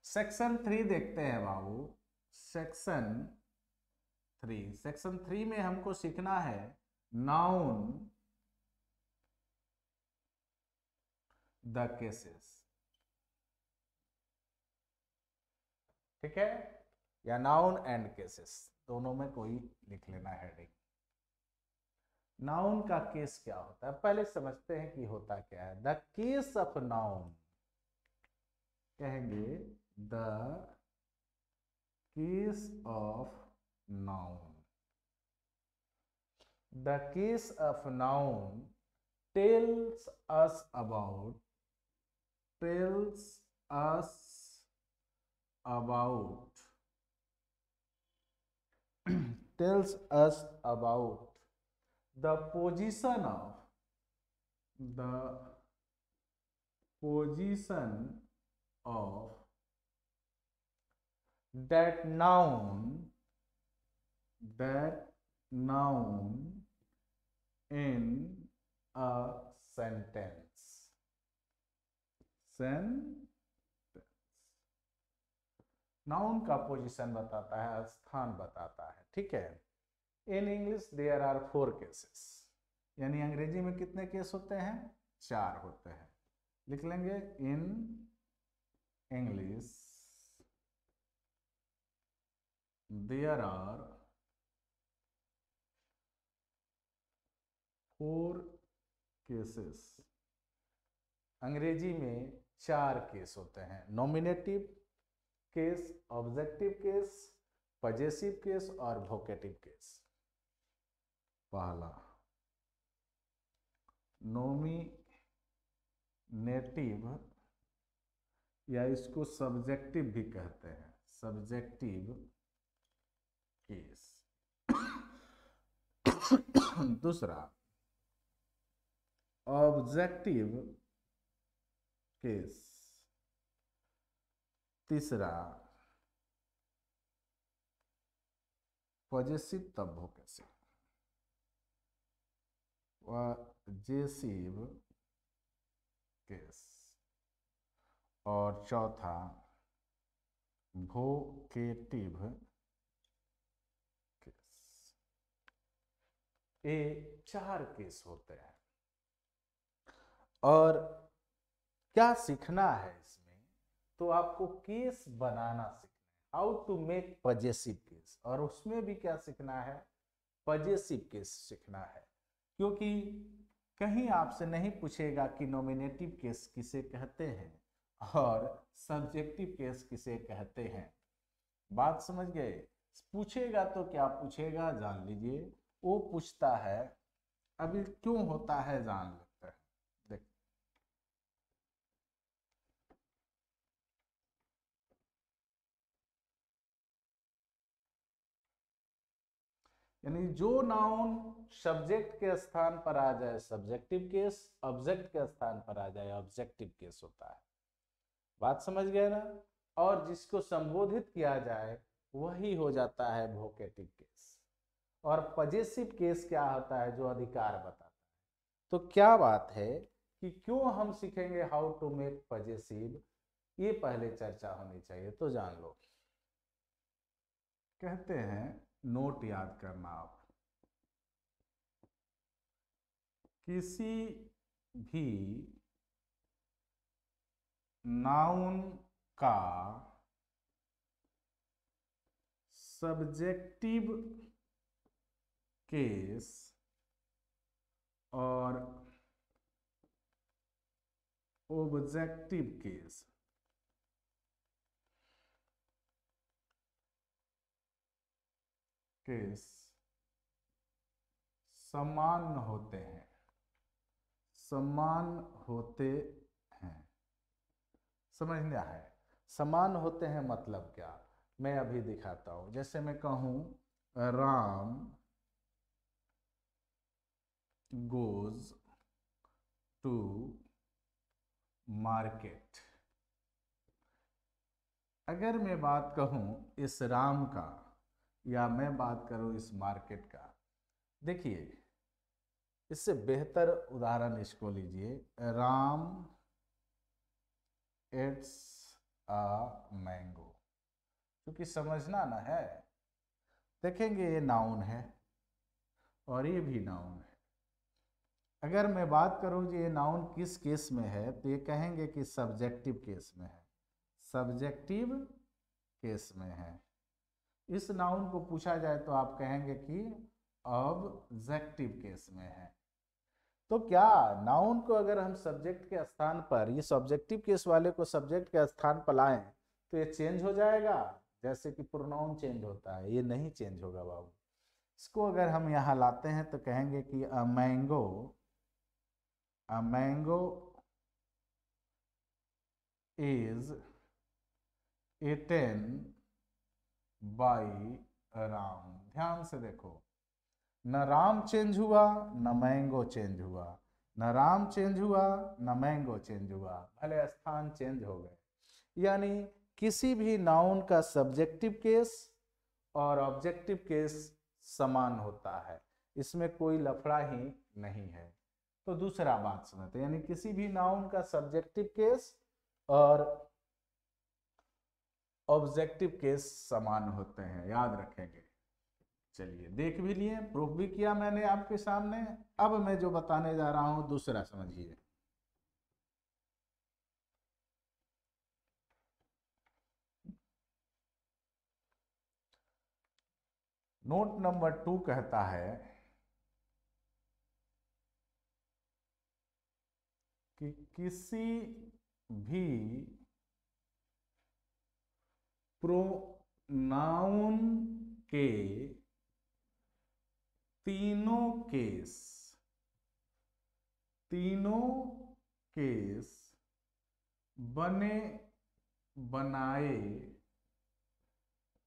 Section 3 देखते हैं बाबू। Section 3 में हमको सीखना है नाउन द केसेस, ठीक है, या नाउन एंड केसेस, दोनों में कोई लिख लेना हेडिंग। नाउन का केस क्या होता है पहले समझते हैं कि होता क्या है। द केस ऑफ नाउन, कहेंगे the case of noun. The case of noun tells us about tells us about the position of that noun in a sentence. Noun का पोजीशन बताता है, स्थान बताता है, ठीक है। In English there are 4 cases, यानी अंग्रेजी में कितने केस होते हैं? 4 होते हैं। लिख लेंगे in English there are 4 cases. अंग्रेजी में 4 केस होते हैं, nominative case, objective case, possessive case और वोकेटिव केस। पहला नॉमिनेटिव, या इसको सब्जेक्टिव भी कहते हैं, सब्जेक्टिव केस। दूसरा ऑब्जेक्टिव केस। तीसरा पजेसिव तब वोकेटिव, पजेसिव केस। और चौथा वोकेटिव केस। ये 4 केस होते हैं। और क्या सीखना है इसमें? तो आपको केस बनाना सीखना है, how to make possessive case. और उसमें भी क्या सीखना है? पजेसिव केस सीखना है, क्योंकि कहीं आपसे नहीं पूछेगा कि नॉमिनेटिव केस किसे कहते हैं और सब्जेक्टिव केस किसे कहते हैं। बात समझ गए? पूछेगा तो क्या पूछेगा जान लीजिए। वो पूछता है, अभी क्यों होता है जान लेते हैं। देख, यानी जो नाउन सब्जेक्ट के स्थान पर आ जाए सब्जेक्टिव केस, ऑब्जेक्ट के स्थान पर आ जाए ऑब्जेक्टिव केस होता है। बात समझ गए ना? और जिसको संबोधित किया जाए वही हो जाता है वोकेटिव केस। और पजेसिव केस क्या होता है? जो अधिकार बताता है। तो क्या बात है कि क्यों हम सीखेंगे हाउ टू मेक पजेसिव, ये पहले चर्चा होनी चाहिए, तो जान लो। कहते हैं, नोट याद करना आप, किसी भी नाउन का सब्जेक्टिव केस और ऑब्जेक्टिव केस समान होते हैं, समान होते हैं। समझना है, समान होते हैं मतलब क्या? मैं अभी दिखाता हूं। जैसे मैं कहूं राम गोज टू मार्केट। अगर मैं बात कहूं इस राम का, या मैं बात करूं इस मार्केट का, देखिए इससे बेहतर उदाहरण इसको लीजिए, राम इट्स अ मैंगो, क्योंकि समझना ना है। देखेंगे ये नाउन है और ये भी नाउन है। अगर मैं बात करूं कि ये नाउन किस केस में है, तो ये कहेंगे कि सब्जेक्टिव केस में है, सब्जेक्टिव केस में है। इस नाउन को पूछा जाए तो आप कहेंगे कि ऑब्जेक्टिव केस में है। तो क्या नाउन को अगर हम सब्जेक्ट के स्थान पर, ये सब्जेक्टिव केस वाले को सब्जेक्ट के स्थान पर लाएं तो ये चेंज हो जाएगा, जैसे कि प्रोनाउन चेंज होता है? ये नहीं चेंज होगा बाबू। इसको अगर हम यहाँ लाते हैं तो कहेंगे कि a mango is eaten by Ram. ध्यान से देखो, न राम चेंज हुआ न मैंगो चेंज हुआ, न राम चेंज हुआ न मैंगो चेंज हुआ, भले स्थान चेंज हो गए। यानी किसी भी नाउन का सब्जेक्टिव केस और ऑब्जेक्टिव केस समान होता है, इसमें कोई लफड़ा ही नहीं है। तो दूसरा बात समझते हैं, यानी किसी भी नाउन का सब्जेक्टिव केस और ऑब्जेक्टिव केस समान होते हैं, याद रखेंगे। चलिए, देख भी लिए, प्रूफ भी किया मैंने आपके सामने। अब मैं जो बताने जा रहा हूं दूसरा समझिए। नोट नंबर 2 कहता है कि किसी भी प्रोनाउन के तीनों केस बने बनाए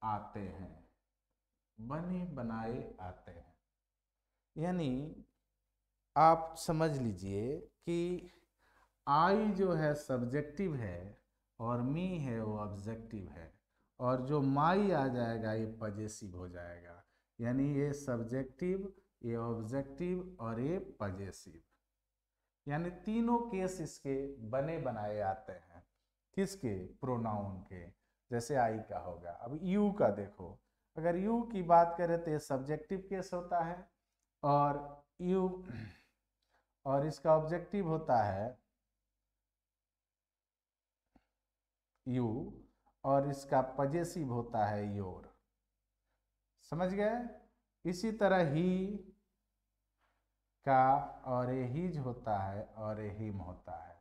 आते हैं, बने बनाए आते हैं। यानी आप समझ लीजिए कि आई जो है सब्जेक्टिव है और मी है वो ऑब्जेक्टिव है, और जो माई आ जाएगा ये पजेसिव हो जाएगा। यानी ये सब्जेक्टिव, ये ऑब्जेक्टिव और ये पजेसिव, यानी तीनों केस इसके बने बनाए आते हैं। किसके? प्रोनाउन के। जैसे आई का होगा। अब यू का देखो, अगर यू की बात करें तो ये सब्जेक्टिव केस होता है, और यू और इसका ऑब्जेक्टिव होता है यू, और इसका पजेसिव होता है योर। समझ गए? इसी तरह ही का और ये हिज होता है और ये हिम होता है,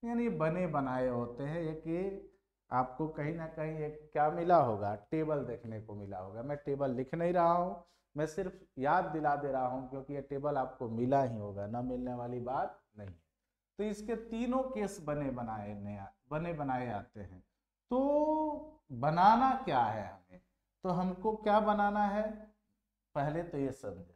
यानी बने बनाए होते हैं। एक आपको कहीं ना कहीं एक क्या मिला होगा, टेबल देखने को मिला होगा। मैं टेबल लिख नहीं रहा हूँ, मैं सिर्फ याद दिला दे रहा हूँ, क्योंकि ये टेबल आपको मिला ही होगा, ना मिलने वाली बात नहीं। तो इसके तीनों केस बने बनाए आते हैं। तो बनाना क्या है हमें? तो हमको क्या बनाना है? पहले तो ये समझे,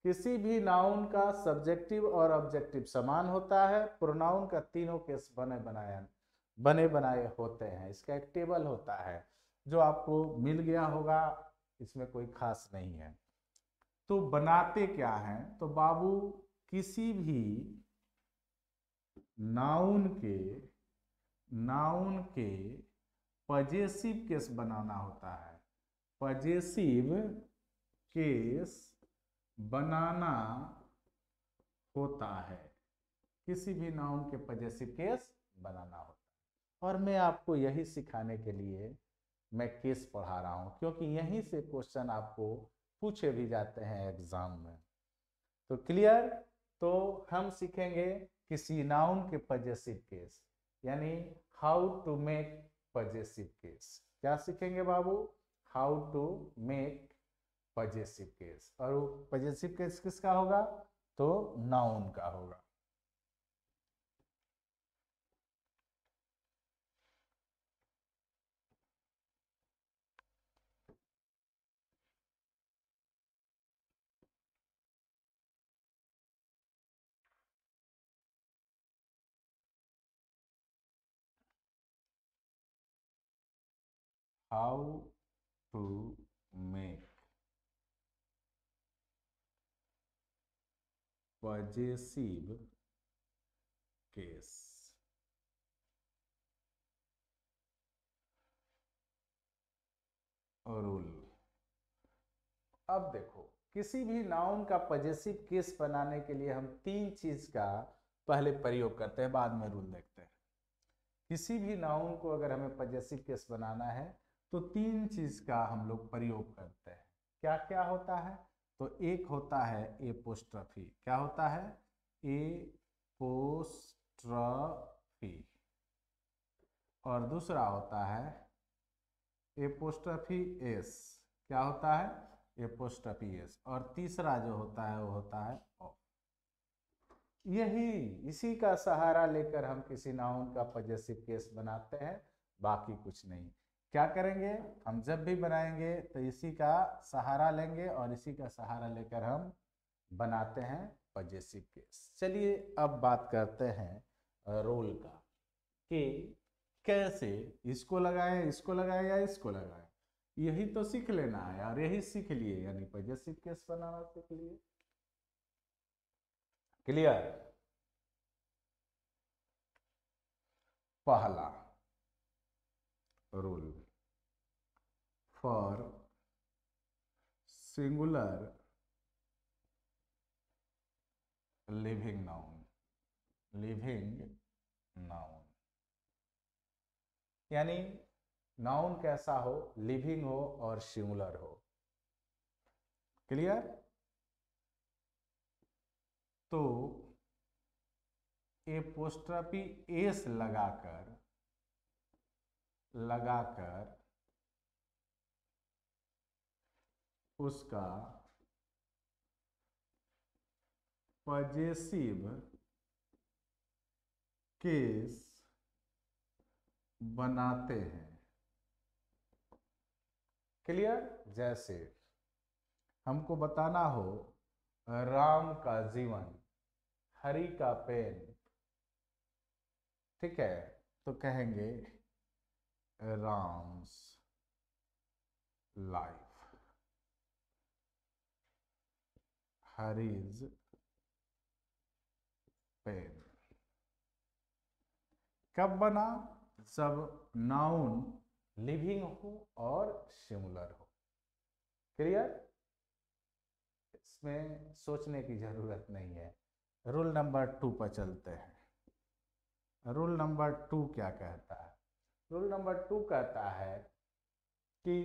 किसी भी नाउन का सब्जेक्टिव और ऑब्जेक्टिव समान होता है। प्रोनाउन का तीनों केस बने बनाए होते हैं। इसका एक टेबल होता है जो आपको मिल गया होगा, इसमें कोई खास नहीं है। तो बनाते क्या हैं? तो बाबू, किसी भी नाउन के पजेसिव केस बनाना होता है। पजेसिव केस बनाना होता है, किसी भी नाउन के पजेसिव केस बनाना होता है। और मैं आपको यही सिखाने के लिए मैं केस पढ़ा रहा हूं, क्योंकि यहीं से क्वेश्चन आपको पूछे भी जाते हैं एग्जाम में। तो क्लियर? तो हम सीखेंगे किसी नाउन के पजेसिव केस, यानी how to make possessive case. क्या सीखेंगे बाबू? How to make possessive case. और वो पजेसिव केस किसका होगा? तो नाउन का होगा। How to make possessive case. Rule. अब देखो, किसी भी नाउन का पजेसिव केस बनाने के लिए हम तीन चीज का पहले प्रयोग करते हैं, बाद में रूल देखते हैं। किसी भी नाउन को अगर हमें पजेसिव केस बनाना है तो तीन चीज का हम लोग प्रयोग करते हैं। क्या क्या होता है? तो एक होता है एपोस्ट्रफी। क्या होता है? एपोस्ट्रफी। और दूसरा होता है एपोस्ट्रफी एस। क्या होता है? Apostrophe S. और तीसरा जो होता है वो होता है ऑफ। यही इसी का सहारा लेकर हम किसी नाउन का पजेसिव केस बनाते हैं, बाकी कुछ नहीं। क्या करेंगे? हम जब भी बनाएंगे तो इसी का सहारा लेंगे और इसी का सहारा लेकर हम बनाते हैं पजेसिव केस। चलिए अब बात करते हैं रोल का, कि कैसे इसको लगाएं, इसको लगाएं या इसको लगाएं। यही तो सीख लेना है और यही सीख लिए, यानी पजेसिव केस बनाना सीख लिए। क्लियर? पहला rule, for singular living noun. Living noun यानी नाउन कैसा हो? लिविंग हो और सिंगुलर हो। क्लियर? तो एपोस्ट्रफी एस लगाकर उसका पजेसिव केस बनाते हैं। क्लियर? जैसे हमको बताना हो राम का जीवन, हरि का पेन, ठीक है, तो कहेंगे राम्स लाइफ, हरीज पेन। कब बना? जब नाउन लिविंग हो और सिंगुलर हो। क्लियर? इसमें सोचने की जरूरत नहीं है। रूल नंबर 2 पर चलते हैं। रूल नंबर 2 क्या कहता है? रूल नंबर 2 कहता है कि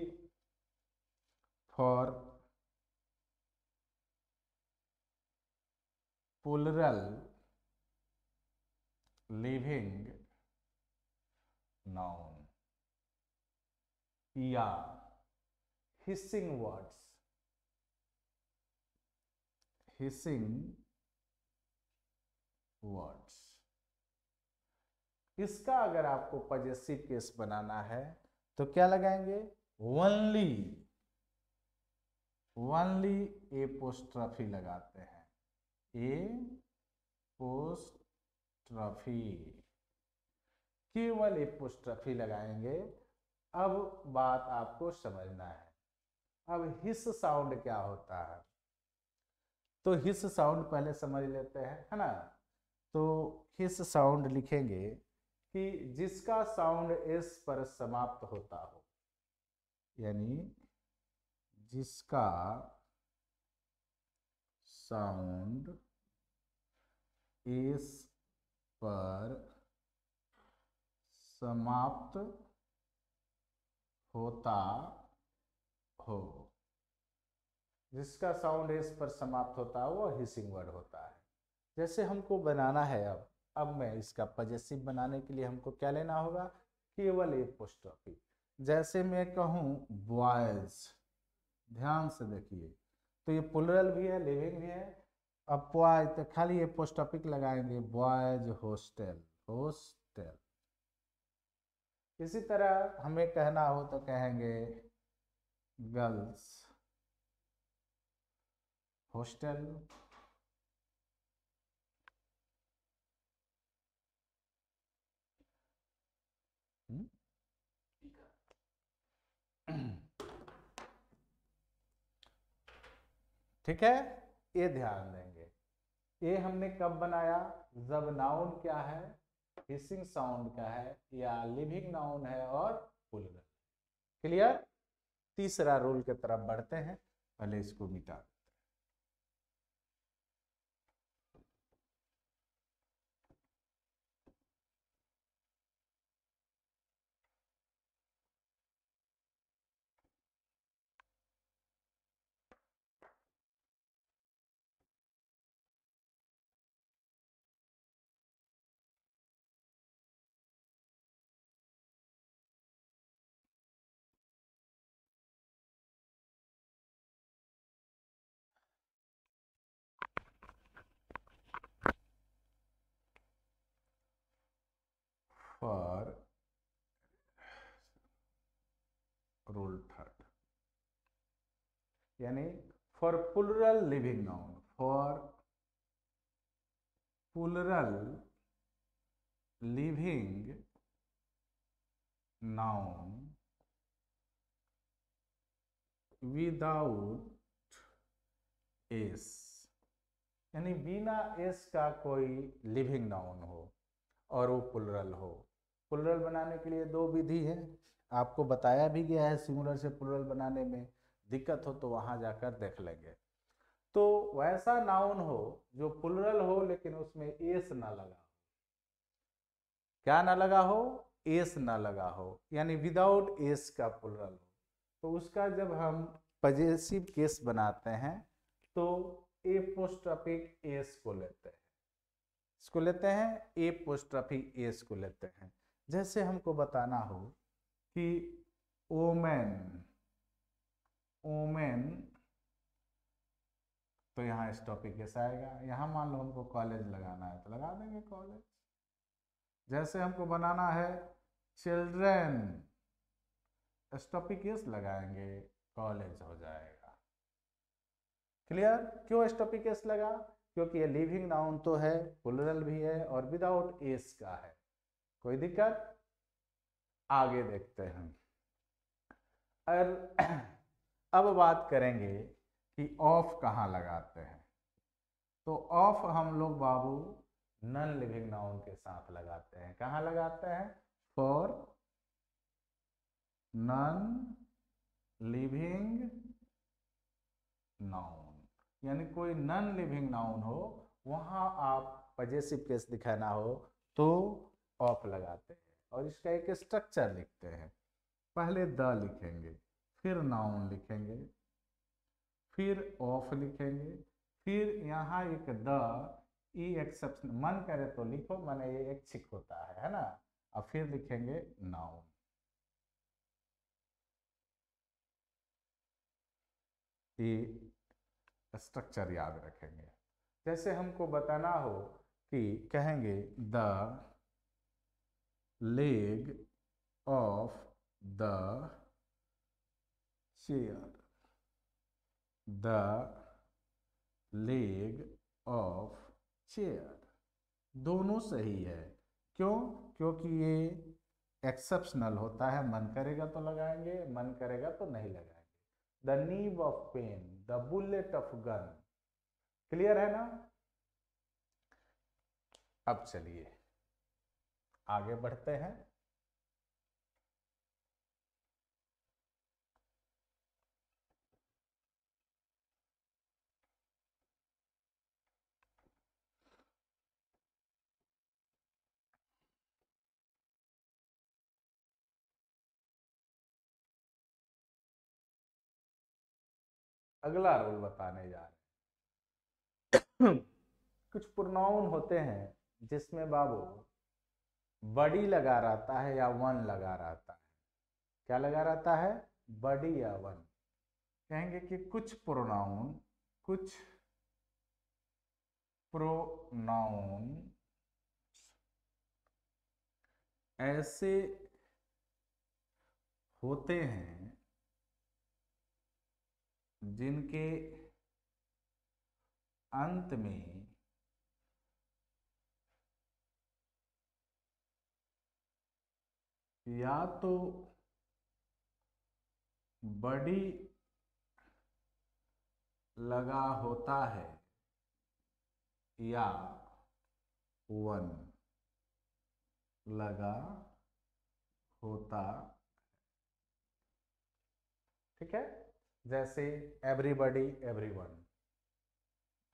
फॉर प्लूरल लिविंग नाउन या हिसिंग वर्ड्स, इसका अगर आपको पजेसिव केस बनाना है तो क्या लगाएंगे? ओनली एपोस्ट्रफी लगाते हैं। एपोस्ट्रफी, केवल एपोस्ट्रफी लगाएंगे। अब बात आपको समझना है। अब हिस साउंड क्या होता है? तो हिस साउंड पहले समझ लेते हैं, है ना। तो हिस साउंड लिखेंगे कि जिसका साउंड एस पर समाप्त होता हो, यानी जिसका साउंड एस पर समाप्त होता हो, जिसका साउंड एस पर समाप्त होता है वो हिसिंग वर्ड होता है। जैसे हमको बनाना है, अब मैं इसका पजेसिव बनाने के लिए हमको क्या लेना होगा? केवल एपोस्ट्रफी। जैसे मैं कहूँ बॉयज, ध्यान से देखिए, तो ये प्लूरल भी है, लिविंग भी है। अब बॉयज तो खाली एपोस्ट्रफिक लगाएंगे, बॉयज हॉस्टल, हॉस्टल। इसी तरह हमें कहना हो तो कहेंगे गर्ल्स हॉस्टल। ठीक है, ये ध्यान देंगे। ये हमने कब बनाया? जब नाउन क्या है? हिसिंग साउंड का है, या लिविंग नाउन है और प्लूरल। क्लियर? तीसरा रूल की तरफ बढ़ते हैं, पहले इसको मिटा देते फॉर रूल थर्ड, यानी for plural living noun, for plural living noun without S, यानी बिना एस का कोई लिविंग नाउन हो और वो प्लुरल हो। प्लुरल बनाने के लिए दो विधि है, आपको बताया भी गया है सिंगुलर से प्लुरल बनाने में, दिक्कत हो तो वहां जाकर देख लेंगे। तो वैसा नाउन हो जो प्लुरल हो लेकिन उसमें एस ना लगा हो। क्या ना लगा हो? एस ना लगा हो, यानी विदाउट एस का प्लुरल हो। तो उसका जब हम पजेसिव केस बनाते हैं तो एपोस्ट्रोफिक एस को लेते हैं, इसको लेते हैं एपोस्ट्रोफिक एस को लेते हैं। जैसे हमको बताना हो कि ओमेन, ओमेन, तो यहाँ स्टॉपिक कैसा आएगा? यहाँ मान लो हमको कॉलेज लगाना है तो लगा देंगे कॉलेज। जैसे हमको बनाना है चिल्ड्रेन, स्टॉपिक केस लगाएंगे, कॉलेज हो जाएगा। क्लियर? क्यों स्टॉपिक केस लगा? क्योंकि ये लिविंग नाउन तो है, प्लुरल भी है और विदाउट एस का है। कोई दिक्कत? आगे देखते हैं। और अब बात करेंगे कि ऑफ कहाँ लगाते हैं। तो ऑफ हम लोग बाबू नॉन लिविंग नाउन के साथ लगाते हैं। कहाँ लगाते हैं? फॉर नॉन लिविंग नाउन, यानी कोई नॉन लिविंग नाउन हो वहां आप पजेसिव केस दिखाना हो तो ऑफ लगाते हैं। और इसका एक स्ट्रक्चर लिखते हैं, पहले द लिखेंगे, फिर नाउन लिखेंगे, फिर ऑफ लिखेंगे, फिर यहाँ एक द, ई एक्सेप्शन, मन करे तो लिखो, माने ये ऐच्छिक होता है ना। और फिर लिखेंगे नाउन। ये स्ट्रक्चर याद रखेंगे। जैसे हमको बताना हो कि कहेंगे the leg of the chair, the leg of chair, दोनों सही है। क्यों? क्योंकि ये एक्सेप्शनल होता है, मन करेगा तो लगाएंगे, मन करेगा तो नहीं लगाएंगे। The nib of pen, the bullet of gun. Clear है ना? अब चलिए आगे बढ़ते हैं। अगला रूल बताने जा रहे हैं। कुछ प्रोनाउन होते हैं जिसमें बाबू बड़ी लगा रहता है या वन लगा रहता है। क्या लगा रहता है? बड़ी या वन। कहेंगे कि कुछ प्रोनाउन, कुछ प्रोनाउन ऐसे होते हैं जिनके अंत में या तो बड़ी लगा होता है या वन लगा होता। ठीक है, जैसे एवरीबॉडी, एवरीवन,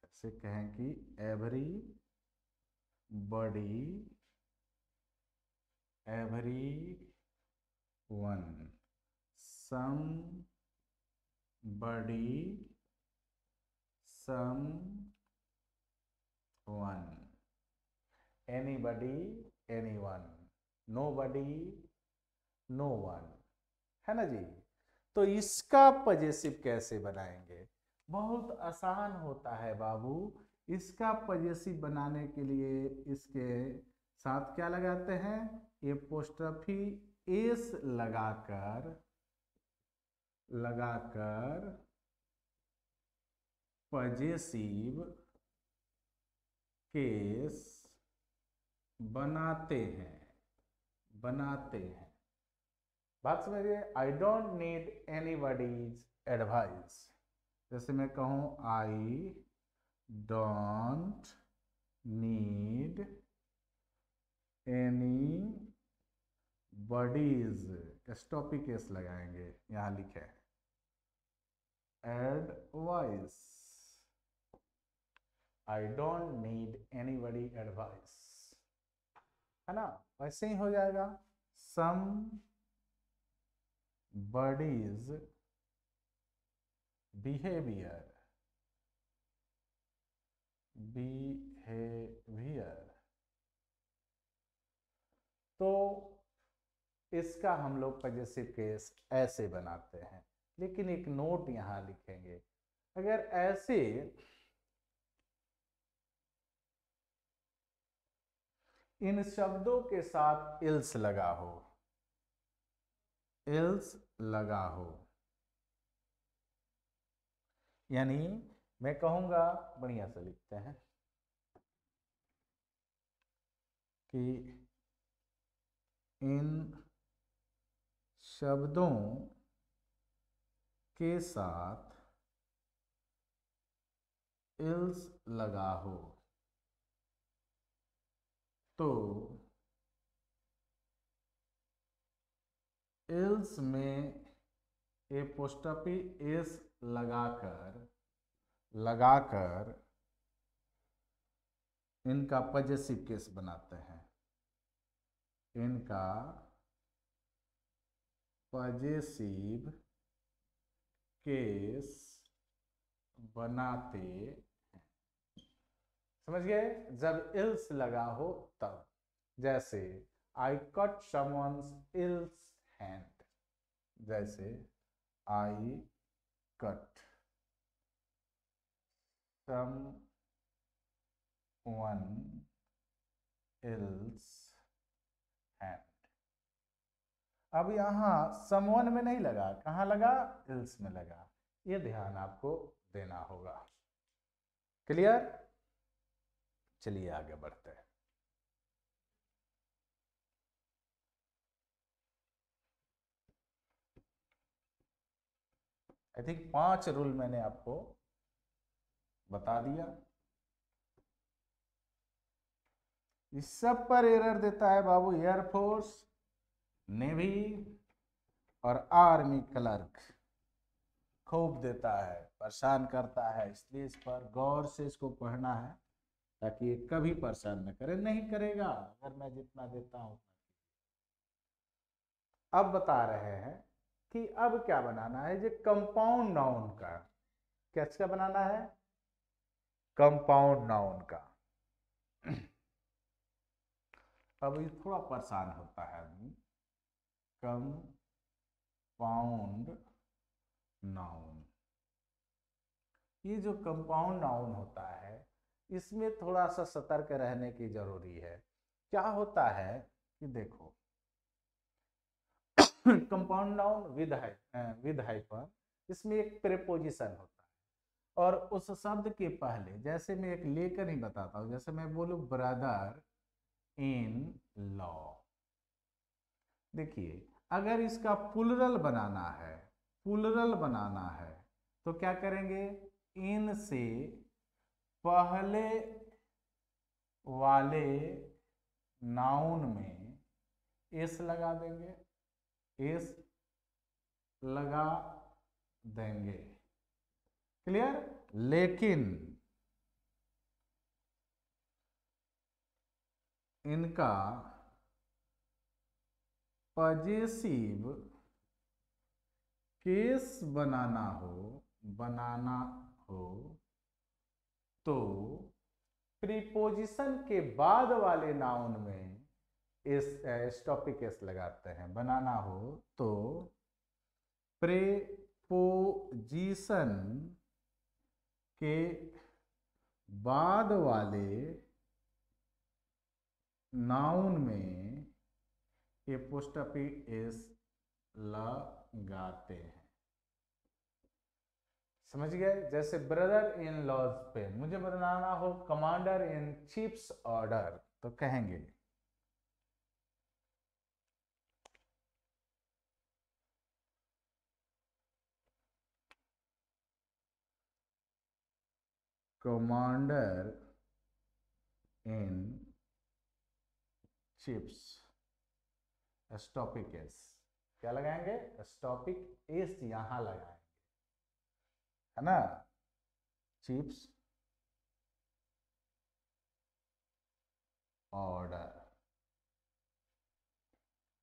ऐसे कहें कि everybody, everyone, somebody, someone, anybody, anyone, nobody, no one, है ना जी। तो इसका पजेसिव कैसे बनाएंगे? बहुत आसान होता है बाबू। इसका पजेसिव बनाने के लिए इसके साथ क्या लगाते हैं? एपोस्ट्रोफी एस लगाकर पजेसिव केस बनाते हैं। बात समझिए। I don't need anybody's advice. जैसे मैं कहूं I don't need any bodies, stoppie case लगाएंगे, यहां लिखे advice. I don't need anybody advice, है ना। वैसे ही हो जाएगा सम बॉडीज बिहेवियर, तो इसका हम लोग पजेसिव केस ऐसे बनाते हैं। लेकिन एक नोट यहां लिखेंगे, अगर ऐसे इन शब्दों के साथ इल्स लगा हो, यानी मैं कहूंगा, बढ़िया से लिखते हैं कि इन शब्दों के साथ इल्स लगा हो, तो इल्स में एपोस्ट्रोफी एस लगाकर इनका पजेसिव केस बनाते हैं। इनका पजेसिव केस बनाते हैं। समझ गए? जब इल्स लगा हो तब, जैसे I cut someone's else hand, जैसे I cut someone else hand। अब यहां someone में नहीं लगा, कहां लगा? else में लगा। ये ध्यान आपको देना होगा। क्लियर? चलिए आगे बढ़ते हैं। आई थिंक 5 रूल मैंने आपको बता दिया। इस सब पर एरर देता है बाबू एयरफोर्स, नेवी और आर्मी क्लर्क, खूब देता है, परेशान करता है। इसलिए इस पर गौर से इसको पढ़ना है, ताकि ये कभी परेशान न करे। नहीं करेगा अगर मैं जितना देता हूं। अब बता रहे हैं कि अब क्या बनाना है, जो कंपाउंड नाउन का, क्या बनाना है? कंपाउंड नाउन का। अब ये थोड़ा परेशान होता है आदमी। कंपाउंड नाउन, ये जो कंपाउंड नाउन होता है, इसमें थोड़ा सा सतर्क रहने की जरूरी है। क्या होता है कि देखो, कंपाउंड नाउन विद हाइफन, इसमें एक प्रीपोजिशन होता है, और उस शब्द के पहले, जैसे मैं एक लेकर ही बताता हूं, जैसे मैं बोलूं ब्रदर इन लॉ। देखिए, अगर इसका प्लुरल बनाना है तो क्या करेंगे? इन से पहले वाले नाउन में एस लगा देंगे। एस लगा देंगे। क्लियर? लेकिन इनका पजेसिव केस बनाना हो तो प्रीपोजिशन के बाद वाले नाउन में इस टॉपिक एस लगाते हैं। बनाना हो तो प्रीपोजिशन के बाद वाले नाउन में एपोस्ट्रोफी एस लगाते हैं। समझ गए? जैसे ब्रदर इन लॉज पे मुझे बनाना हो कमांडर इन चीफ्स ऑर्डर तो कहेंगे कमांडर इन चिप्स स्टॉपिक एस। क्या लगाएंगे? स्टॉपिक एस यहां लगाएंगे, है ना? Chips order.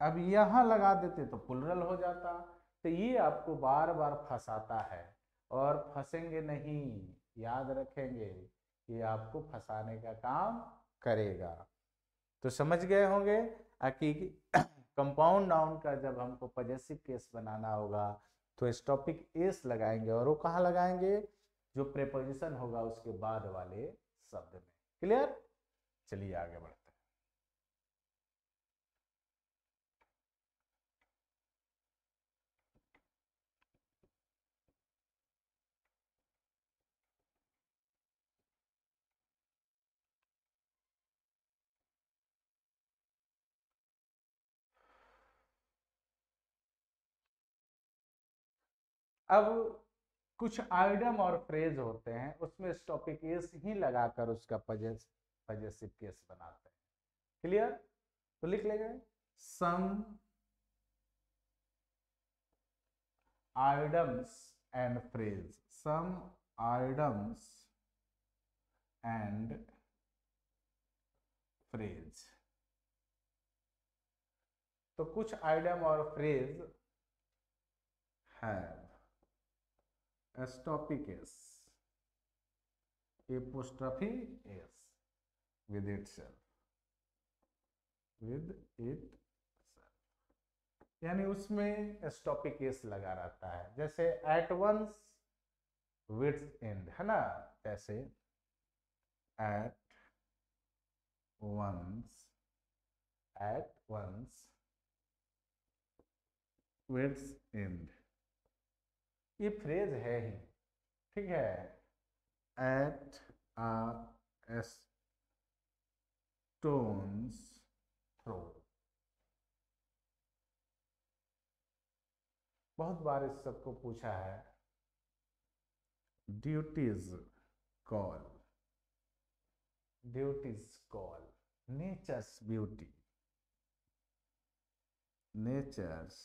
अब यहां लगा देते तो प्लुरल हो जाता। तो ये आपको बार बार फंसाता है और फंसेंगे नहीं, याद रखेंगे, ये आपको फंसाने का काम करेगा। तो समझ गए होंगे कि कंपाउंड नाउन का जब हमको पजेसिव केस बनाना होगा तो स्टॉपिक एस लगाएंगे, और वो कहाँ लगाएंगे? जो प्रीपोजिशन होगा उसके बाद वाले शब्द में। क्लियर? चलिए आगे बढ़ते हैं। अब कुछ आइटम और फ्रेज होते हैं, उसमें स्टॉपिक एस ही लगाकर उसका पजेसिव केस बनाते हैं। क्लियर? तो लिख लेंगे some items and phrase. Some items and phrase. तो कुछ आइटम और फ्रेज हैव स्टॉपिक S apostrophe S with itself, यानी उसमें स्टॉपिक एस लगा रहता है। जैसे एट वंस विड्स एंड, है ना? जैसे एट वंस विड्स एंड, ये फ्रेज है ही, ठीक है? At a stone's throw. बहुत बार इस सबको पूछा है। Duty's call, duty's call, nature's beauty, nature's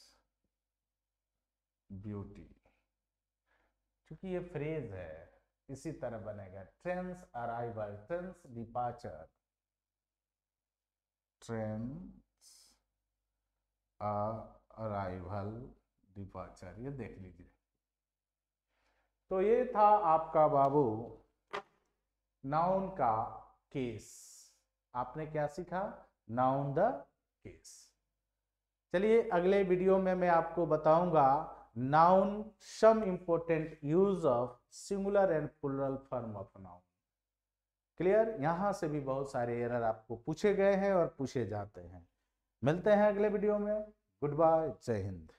beauty. क्योंकि ये फ्रेज है, इसी तरह बनेगा। Train's arrival, train's departure, train's arrival departure, ये देख लीजिए। तो ये था आपका बाबू नाउन का केस। आपने क्या सीखा? Noun the case. चलिए अगले वीडियो में मैं आपको बताऊंगा noun some important use of singular and plural form of noun. Clear? यहां से भी बहुत सारे एरर आपको पूछे गए हैं और पूछे जाते हैं। मिलते हैं अगले वीडियो में। गुड बाय, जय हिंद।